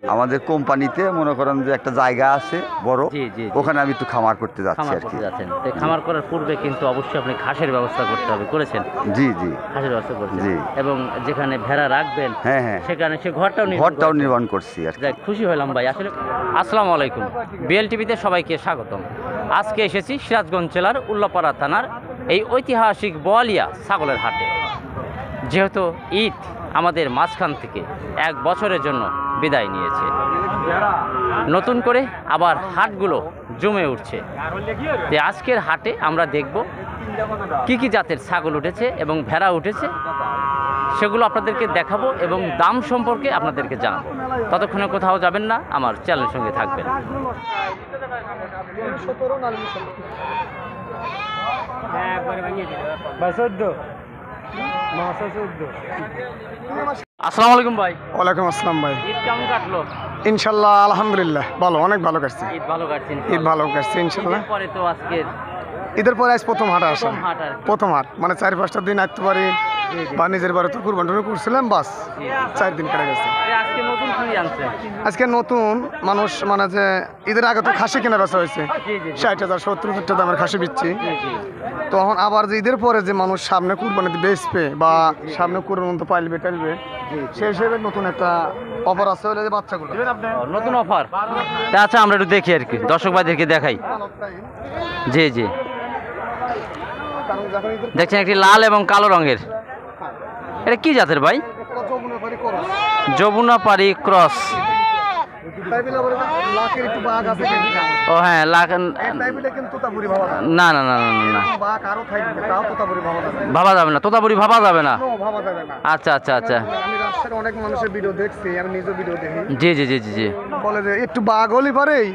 আমাদের কোম্পানিতে মনে করেন যে একটা জায়গা আছে বড়, ওখানে আমি একটু খামার করতে যাচ্ছি আর কি। খামার করার পূর্বে কিন্তু অবশ্যই আপনি ঘাসের ব্যবস্থা করতে হবে, করেছেন? জি জি, ঘাসের ব্যবস্থা করেছেন। জি। এবং যেখানে ভেড়া রাখবেন, হ্যাঁ হ্যাঁ, সেখানে সে ঘরটাও নির্মাণ করছি আর কি। খুশি হলাম ভাই আসলে। আসসালামু আলাইকুম, বিএলটিভিতে সবাইকে স্বাগতম। আজকে এসেছি সিরাজগঞ্জ জেলার উল্লাপাড়া থানার এই ঐতিহাসিক বোয়ালিয়া ছাগলের হাটে। যেহেতু ঈদ আমাদের মাঝখান থেকে এক বছরের জন্য বিদায় নিয়েছে, নতুন করে আবার হাটগুলো জমে উঠছে। তো আজকের হাটে আমরা দেখব কি কি জাতের ছাগল উঠেছে এবং ভেড়া উঠেছে, সেগুলো আপনাদেরকে দেখাবো এবং দাম সম্পর্কে আপনাদেরকে জানাবো। ততক্ষণে কোথাও যাবেন না, আমার চ্যানেলের সঙ্গে থাকবেন। আসসালামু আলাইকুম ভাই। ওয়ালাইকুম আসসালাম ভাই। ঈদ কেমন কাটলো? ইনশাল্লাহ আলহামদুলিল্লাহ ভালো, অনেক ভালো কাটছে। ঈদ ভালো কাটছে? ঈদ ভালো কাটছে ইনশাল্লাহ। পরে তো আজকে ঈদের পরে আজ প্রথম হাট আসা, হাট আর কি। প্রথম হাট মানে 4-5টা দিন আসতে পারি বা নিজের বাড়ি তো কুরবানি করছিলাম, বাস 4 দিন কেটে গেছে। আজকে নতুন কি আনছে? আজকে নতুন মানুষ মানে যে ঈদের আগে তো খাসি কেনা বেচা হয়েছে, 60,000 70,000 দামের খাসি বিচ্ছি। তখন আবার যে ঈদের পরে যে মানুষ সামনে কুরবানিতে বেচবে বা সামনে কুরবানি তো পাইলবে টাইলবে, সেই হিসেবে নতুন একটা অফার আছে, হলে যে বাচ্চাগুলো নতুন অফার। আচ্ছা আমরা একটু দেখি আর কি, দর্শক ভাইদেরকে দেখাই। জি জি, দেখছেন একটি লাল এবং কালো রঙের, এটা কি জাতের ভাই? যমুনাপাড়ি ক্রস। ও হ্যাঁ, না না না না না, ভাবা যাবে না, তোতাপুরি ভাবা যাবে না। আচ্ছা আচ্ছা আচ্ছা, অনেক মানুষের ভিডিও দেখছি, আমি নিজে ভিডিও দেখি। জি জি জি জি জি, বলে যে একটু বাঘ হলি পারেই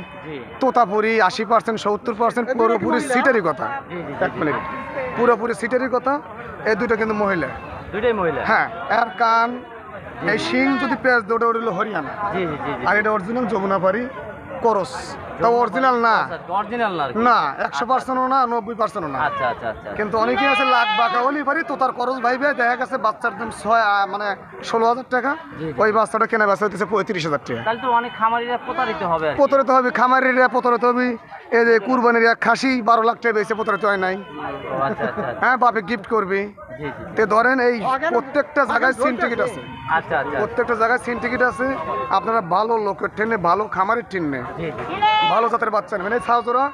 তোতাপুরি 80% 70% পুরোপুরি সিটেরই কথা। 1 মিনিট, পুরোপুরি সিটেরই কথা। এই দুটো কিন্তু মহিলা, দুইটাই মহিলা। হ্যাঁ, এর কান এই শিং যদি পেঁয়াজ দুটো উঠলো হরিয়ানা, আর এটা অরিজিনাল যমুনাপাড়ি করস। তা অরিজিনাল না, না 100% না 90% না। আচ্ছা আচ্ছা আচ্ছা, কিন্তু অনেকেই আছে লাখ বাঁকা হলি পারি তো তার করস ভাইবে দেখা গেছে বাচ্চার দাম 16,000 টাকা, ওই বাচ্চাটা কেনা বেচা হইতেছে 35,000 টাকা। তাহলে তো অনেক খামারিরা প্রতারিত হবে। প্রতারিত হবে খামারিরা, প্রতারিত হবে। এই যে কুরবানির এক খাসি 12 লাখ টাকা বেচে প্রতারিত হয় নাই? হ্যাঁ, বাপে গিফট করবি। তে ধরেন এই প্রত্যেকটা জায়গায় সিন টিকিট আছে। আচ্ছা আচ্ছা, প্রত্যেকটা জায়গায় সিন টিকিট আছে। আপনারা ভালো লোকের ট্রেনে, ভালো খামারের ট্রেনে ভালো জাতের বাচ্চা নেবেন। এই ছাউজোড়া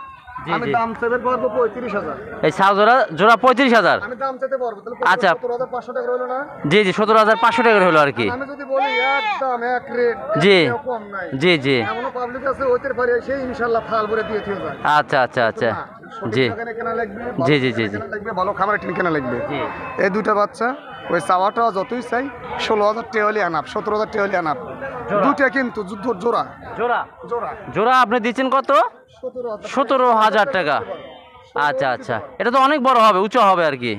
আমি দাম চাইতে পারবো 35,000। এই ছাউজোড়া জোড়া 35,000 আমি দাম চাইতে পারবো। আচ্ছা, 17,500 টাকা হলো না? জি জি, 17,500 টাকা হলো আর কি। আমি যদি বলি একদম এক রেট, জি কম নাই। জি জি, এমন পাবলিক আছে ওইটার পরে সেই ইনশাআল্লাহ ফাল ভরে দিয়ে দিও যায়। আচ্ছা আচ্ছা আচ্ছা, জি জি জি জি জি, ভালো খামারের টিন কেনা লাগবে। এই দুটা বাচ্চা ওই চাওয়াটা যতই চাই 16,000 টাকা হলে আনাপ, 17,000 টাকা হলে আনাপ। দুটা কিন্তু জোড়া জোড়া জোড়া জোড়া আপনি দিচ্ছেন কত? 17,000 টাকা। আচ্ছা আচ্ছা, এটা তো অনেক বড় হবে, উঁচু হবে আর কি।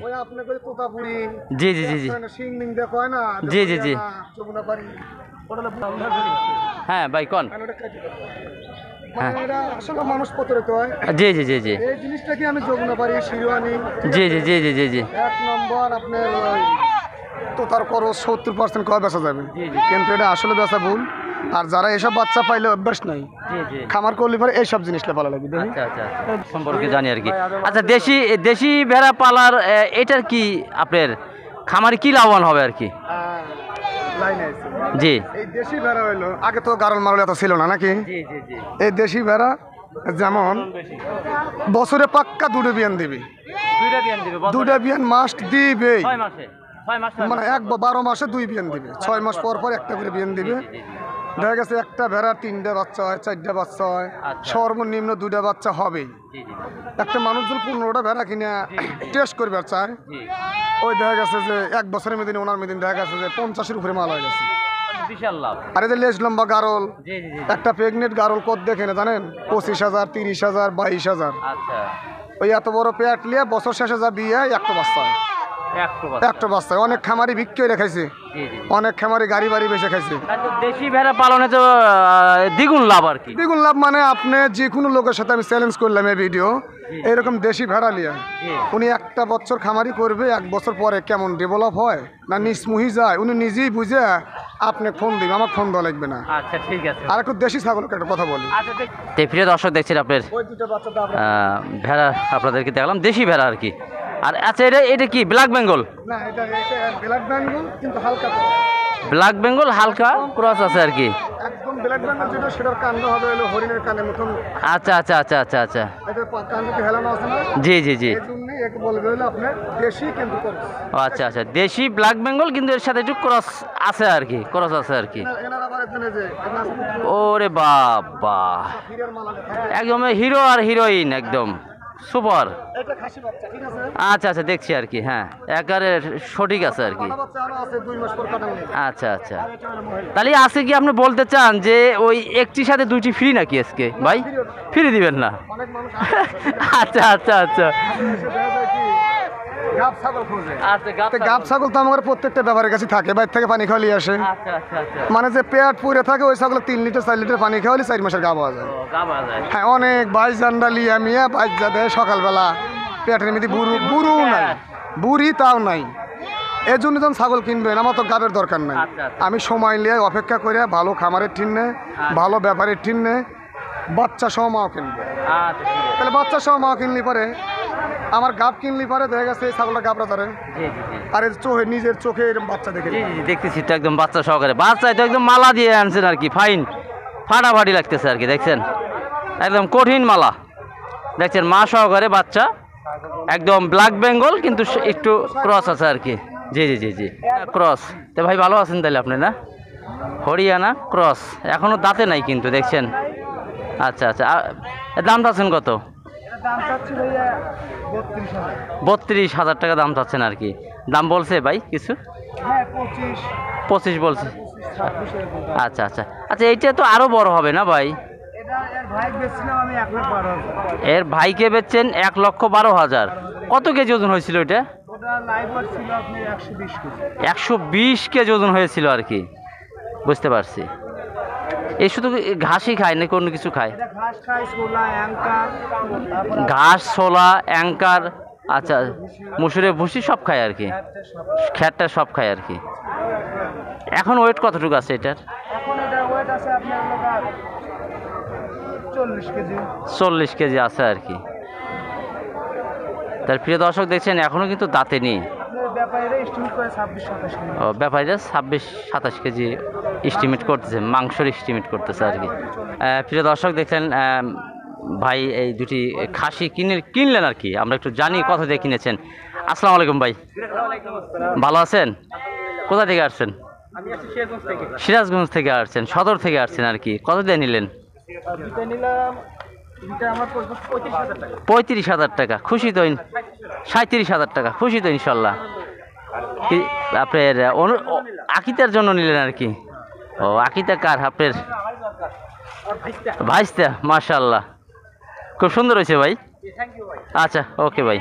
জি জি জি জি, জি জি জি, হ্যাঁ ভাই কোন, মানুষ প্রতারিত হয়। জি জি জি জি, এই জিনিসটা কি আমি যমুনাপাড়ি শিরোয়ানি জি জি জি জি জি জি, 1 নম্বর আপনার তো তার করো 70% কয় বেচা যাবে, কিন্তু এটা আসলে বেচা ভুল। আর যারা এসব বাচ্চা পাইলে অভ্যাস নাই, খামার করলে পরে এইসব জিনিসটা ভালো লাগবে। আচ্ছা আচ্ছা, সম্পর্কে জানি আর কি। আচ্ছা, দেশি ভেড়া পালার এটার কি আপনার খামারে কি লাভবান হবে আর কি? জি, এই দেশি ভেড়া হইলো, আগে তো গারল মারল এত ছিল না নাকি? এই দেশি ভেড়া যেমন বছরে পাক্কা 2টা বিয়ান দিবি, 2টা বিয়ান মাস্ট দিবে। মানে 12 মাসে 2 বিয়ান দিবে, 6 মাস পর পর একটা করে বিয়ান দিবে। দেখা গেছে একটা ভেড়া 3টা বাচ্চা হয়, 4টা বাচ্চা হয়, সর্বনিম্ন 2টা বাচ্চা হবেই। একটা মানুষ যদি 15টা ভেড়া কিনে টেস্ট করবে চায়, ওই দেখা গেছে যে 1 বছরের মধ্যে ওনার মধ্যে দেখা গেছে যে 50-এর উপরে মাল হয়ে গেছে। আর এদের লেজ লম্বা গারল, একটা প্রেগনেন্ট গারল কত দেখে না জানেন? 25,000, 30,000, 22,000। ওই এত বড় পেট নিয়ে বছর শেষে যা বিয়ে একটা বাচ্চা হয়। একটা বাচ্চা অনেক খামারি বিক্রি করে খাইছে, অনেক খামারি গাড়ি বাড়ি বেঁচে খাইছে। দেশি ভেড়া পালনে তো দ্বিগুণ লাভ আর কি। দ্বিগুণ লাভ মানে আপনি যে কোনো লোকের সাথে আমি চ্যালেঞ্জ করলাম এই ভিডিও, এরকম দেশি ভেড়া লিয়া উনি একটা বছর খামারি করবে, 1 বছর পরে কেমন ডেভেলপ হয় না নিসমুহি যায় উনি নিজেই বুঝে আপনি ফোন দিবেন, আমার ফোন দেওয়া লাগবে না। আচ্ছা ঠিক আছে। আর একটু দেশি ছাগলকে একটা কথা বলি। তো প্রিয় দর্শক দেখছেন আপনার ভেড়া আপনাদেরকে দেখলাম দেশি ভেড়া আর কি। আর আচ্ছা এটা কি ব্ল্যাক বেঙ্গল? না এটা ব্ল্যাক বেঙ্গল কিন্তু হালকা, ব্ল্যাক বেঙ্গল হালকা ক্রস আছে আর কি। একদম ব্ল্যাক বেঙ্গল যেটা সেটার কাণ্ড হবে হলো হরিণের কানের মতন। আচ্ছা আচ্ছা আচ্ছা আচ্ছা আচ্ছা এটা কানকে হেলানো আছে না, জি জি জি। এই জন্যই এক বলবে হলো আপনার দেশি কিন্তু ক্রস। আচ্ছা আচ্ছা দেশি ব্ল্যাক বেঙ্গল কিন্তু এর সাথে একটু ক্রস আছে আর কি, ক্রস আছে আর কি। এনার আবার এখানে যে ওরে বাবা, হীরের মালা একদম হিরো আর হিরোইন একদম সুপার। এটা খাসি বাচ্চা, ঠিক আছে? আচ্ছা আচ্ছা দেখছি আর কি, হ্যাঁ একারে সঠিক আছে আর কি। বাচ্চা বাচ্চা আরো আছে 2 মাস পর কাটানো। আচ্ছা আচ্ছা, তাহলে আছে কি আপনি বলতে চান যে ওই একটির সাথে দুইটি ফ্রি নাকি আজকে ভাই? ফ্রি দিবেন না? অনেক মানুষ আচ্ছা আচ্ছা আচ্ছা এসে দেখা যায় কি গাব ছাগল খোঁজে। আচ্ছা গাব গাব ছাগল তো আমার প্রত্যেকটা ব্যাপারের কাছে থাকে, বাইরে থেকে পানি খাওয়ালি আসে। আচ্ছা আচ্ছা আচ্ছা মানে যে পেট পুড়ে থাকে ওই ছাগল 3 লিটার 4 লিটার পানি খাওয়ালি 4 মাসের গাব হওয়া যায়। গাব যায়। হ্যাঁ অনেক বাইশ জান্ডা লিয়া মিয়া বাইশ যাদের সকালবেলা পেটের মধ্যে বুড়ু নাই, বুড়ি তাও নাই। এই জন্য যখন ছাগল কিনবেন আমার তো গাবের দরকার নাই, আচ্ছা, আচ্ছা। আমি সময় নিয়ে অপেক্ষা করে ভালো খামারের ঠিনে ভালো ব্যাপারের ঠিনে বাচ্চা সহ মাও কিনবে। আচ্ছা ঠিক আছে। তাহলে বাচ্চা সহ মাও কিনলি পরে আমার গাব কিনলি পরে দেখা গেছে এই ছাগলটা গাবরা ধরে জি জি জি আর এর চোখে নিজের চোখে এরকম বাচ্চা দেখে জি জি দেখতেছি তো একদম বাচ্চা সহকারে, বাচ্চায় তো একদম মালা দিয়ে আনছেন আর কি, ফাইন ফাটাফাটি লাগতেছে আর কি। দেখছেন একদম কঠিন মালা দেখছেন, মা সহকারে বাচ্চা একদম ব্ল্যাক বেঙ্গল কিন্তু একটু ক্রস আছে আর কি। জি জি জি জি ক্রস। তো ভাই ভালো আছেন তাহলে আপনি? না হরিয়ানা ক্রস, এখনো দাঁতে নাই কিন্তু দেখছেন। আচ্ছা আচ্ছা, এর দাম চাচ্ছেন কত? 32,000 টাকা দাম চাচ্ছেন আর কি। দাম বলছে ভাই কিছু? 25 বলছে। আচ্ছা আচ্ছা আচ্ছা, এইটা তো আরো বড় হবে না ভাই? এর ভাইকে বেচছেন 1,12,000। কত কেজি ওজন হয়েছিল এটা? 120 কেজি ওজন হয়েছিল আর কি, বুঝতে পারছি। এই শুধু ঘাসই খায় না কোনো কিছু খায়? ঘাস, ছোলা, অ্যাঙ্কার, আচ্ছা মুসুরের ভুসি সব খায় আর কি, খ্যাটটা সব খায় আর কি। এখন ওয়েট কতটুকু আছে এটার? 40 কেজি আছে আর কি। তার প্রিয় দর্শক দেখছেন এখনো কিন্তু দাঁতে নেই। ও ব্যাপারীরা 26-27 কেজি এস্টিমেট করতেছে, মাংসর এস্টিমেট করতেছে আর কি। প্রিয় দর্শক দেখলেন ভাই এই দুটি খাসি কিনলেন আর কি। আমরা একটু জানি কত দিয়ে কিনেছেন। আসসালামু আলাইকুম ভাই, ভালো আছেন? কোথা থেকে আসছেন? সিরাজগঞ্জ থেকে আসছেন, সদর থেকে আসছেন আর কি। কত দিয়ে নিলেন? 35,000 টাকা। খুশি তো? 37,000 টাকা। খুশি তো ইনশাল্লাহ? আপনার আকিতার জন্য নিলেন আর কি? ও আকিতা কার? আপনার ভাইস্তা? মাশাআল্লাহ, খুব সুন্দর হয়েছে ভাই। আচ্ছা ওকে ভাই,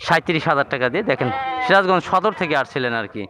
37,000 টাকা দিয়ে দেখেন সিরাজগঞ্জ সদর থেকে আসছিলেন আর কি।